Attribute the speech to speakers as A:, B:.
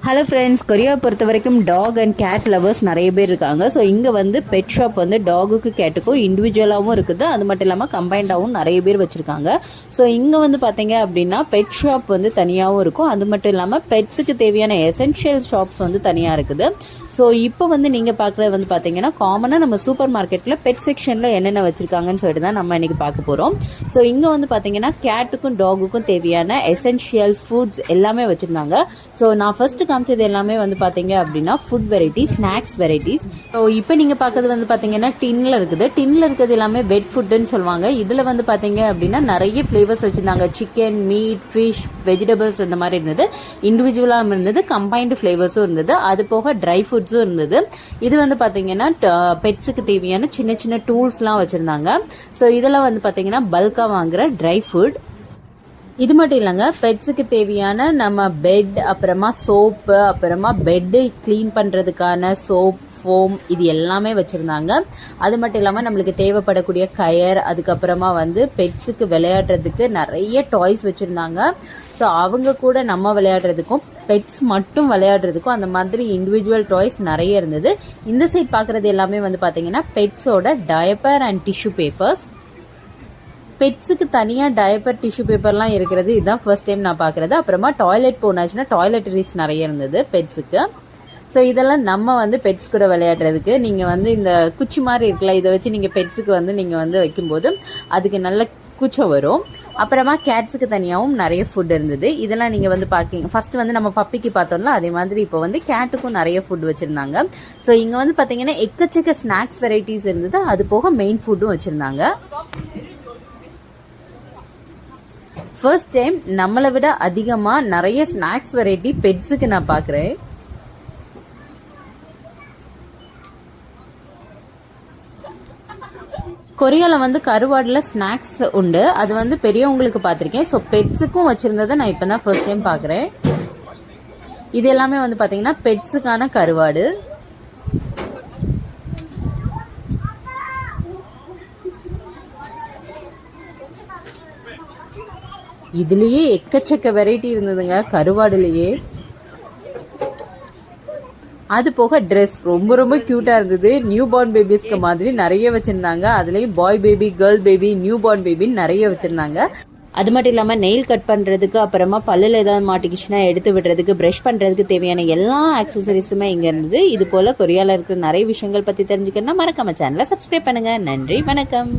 A: Hello friends, கொரியாவை பொறுத்த வரைக்கும் talk and gate lovers நிறைய பேர் இருக்காங்க. ஸோ இங்கே வந்து பெட் ஷாப் வந்து டாகுக்கு கேட்டுக்கும் இண்டிவிஜுவலாகவும் இருக்குது, அது மட்டும் இல்லாமல் கம்பைண்டாகவும் நிறைய பேர் வச்சுருக்காங்க. ஸோ இங்கே வந்து பார்த்தீங்க அப்படின்னா பெட் ஷாப் வந்து தனியாகவும் இருக்கும், அது மட்டும் இல்லாமல் பெட்ஸுக்கு தேவையான எசென்ஷியல் ஷாப்ஸ் வந்து தனியாக இருக்குது. ஸோ இப்போ வந்து நீங்கள் பார்க்குறது வந்து பார்த்தீங்கன்னா காமனாக நம்ம சூப்பர் மார்க்கெட்டில் பெட் செக்ஷனில் என்னென்ன வச்சுருக்காங்கன்னு சொல்லிட்டு தான் நம்ம இன்றைக்கி பார்க்க போகிறோம். ஸோ இங்கே வந்து பார்த்தீங்கன்னா கேட்டுக்கும் டாகுக்கும் தேவையான எசென்ஷியல் ஃபுட்ஸ் எல்லாமே வச்சுருந்தாங்க. ஸோ நான் ஃபஸ்ட்டு காமிச்சது எல்லாமே வந்து பார்த்தீங்க அப்படின்னா food varieties, snacks varieties. So இப்போ நீங்கள் பார்க்கறது வந்து பார்த்தீங்கன்னா டின்னில் இருக்குது. டின்னில் இருக்கிறது எல்லாமே வெட் ஃபுட்டுன்னு சொல்லுவாங்க. இதில் வந்து பார்த்தீங்க அப்படின்னா நிறைய ஃப்ளேவர்ஸ் வச்சுருந்தாங்க. சிக்கன், மீட், ஃபிஷ், வெஜிடபிள்ஸ் இந்த மாதிரி இருந்தது. இண்டிவிஜுவலாக இருந்தது, கம்பைன்டு ஃப்ளேவர்ஸும் இருந்தது, அது போக ட்ரை ஃபுட்ஸும் இருந்தது. இது வந்து பார்த்தீங்கன்னா பெட்ஸுக்கு தேவையான சின்ன சின்ன டூல்ஸ்லாம் வச்சுருந்தாங்க. ஸோ இதெல்லாம் வந்து பார்த்தீங்கன்னா பல்காக வாங்குகிற ட்ரை ஃபுட். இது மட்டும் இல்லைங்க, பெட்ஸுக்கு தேவையான நம்ம பெட், அப்புறமா சோப்பு, அப்புறமா பெட்டு க்ளீன் பண்ணுறதுக்கான சோப், ஃபோம், இது எல்லாமே வச்சுருந்தாங்க. அது மட்டும் இல்லாமல் நம்மளுக்கு தேவைப்படக்கூடிய கயர், அதுக்கப்புறமா வந்து பெட்ஸுக்கு விளையாடுறதுக்கு நிறைய டாய்ஸ் வச்சுருந்தாங்க. ஸோ அவங்க கூட நம்ம விளையாடுறதுக்கும் பெட்ஸ் மட்டும் விளையாடுறதுக்கும் அந்த மாதிரி இண்டிவிஜுவல் டாய்ஸ் நிறைய இருந்தது. இந்த சைட் பார்க்குறது எல்லாமே வந்து பார்த்தீங்கன்னா பெட்ஸோட டயப்பர் அண்ட் டிஷ்யூ பேப்பர்ஸ். பெட்ஸுக்கு தனியாக டயப்பர், டிஷ்யூ பேப்பர்லாம் இருக்கிறது இதுதான் ஃபர்ஸ்ட் டைம் நான் பார்க்குறது. அப்புறமா டாய்லெட் போனாச்சுன்னா டாய்லெட்டரிஸ் நிறைய இருந்தது பெட்ஸுக்கு. ஸோ இதெல்லாம் நம்ம வந்து பெட்ஸ் கூட விளையாடுறதுக்கு நீங்கள் வந்து இந்த குச்சி மாதிரி இருக்குல்ல, இதை வச்சு நீங்கள் பெட்ஸுக்கு வந்து நீங்கள் வந்து வைக்கும்போது அதுக்கு நல்ல கூச்சம் வரும். அப்புறமா கேட்ஸுக்கு தனியாகவும் நிறைய ஃபுட் இருந்தது. இதெல்லாம் நீங்கள் வந்து பார்க்கிங்க. ஃபஸ்ட்டு வந்து நம்ம பப்பிக்கு பார்த்தோம்ல, அதே மாதிரி இப்போ வந்து கேட்டுக்கும் நிறைய ஃபுட் வச்சுருந்தாங்க. ஸோ இங்கே வந்து பார்த்தீங்கன்னா எக்கச்சக்க ஸ்நாக்ஸ் வெரைட்டிஸ் இருந்தது, அது போக மெயின் ஃபுட்டும் வச்சுருந்தாங்க. ஃபர்ஸ்ட் டைம் நம்மளை விட அதிகமாக நிறைய ஸ்நாக்ஸ் வெரைட்டி பெட்ஸுக்கு நான் பார்க்குறேன். கொரியாவில் வந்து கருவாடில் ஸ்நாக்ஸ் உண்டு, அது வந்து பெரியவங்களுக்கு பார்த்துருக்கேன். ஸோ பெட்ஸுக்கும் வச்சுருந்ததை நான் இப்போ தான் ஃபர்ஸ்ட் டைம் பார்க்குறேன். இது எல்லாமே வந்து பார்த்தீங்கன்னா பெட்ஸுக்கான கருவாடு. இதுலேயே எக்கச்சக்க வெரைட்டி இருந்ததுங்க கருவாடுலேயே. அது போக ட்ரெஸ் ரொம்ப ரொம்ப க்யூட்டாக இருந்தது. நியூ பார்ன் பேபிஸ்க்கு மாதிரி நிறைய வச்சுருந்தாங்க. அதுலேயும் boy baby, girl baby, newborn பேபின்னு நிறைய வச்சுருந்தாங்க. அது மட்டும் இல்லாமல் நெயில் கட் பண்ணுறதுக்கு, அப்புறமா பல்லில் ஏதாவது மாட்டிக்கிச்சுன்னா எடுத்து விடுறதுக்கு, ப்ரஷ் பண்ணுறதுக்கு தேவையான எல்லா ஆக்சசரிஸுமே இங்கே இருந்தது. இது போல் கொரியாவில் இருக்கிற நிறைய விஷயங்கள் பற்றி தெரிஞ்சுக்கணும்னா மறக்காம சேனலை சப்ஸ்கிரைப் பண்ணுங்கள். நன்றி, வணக்கம்.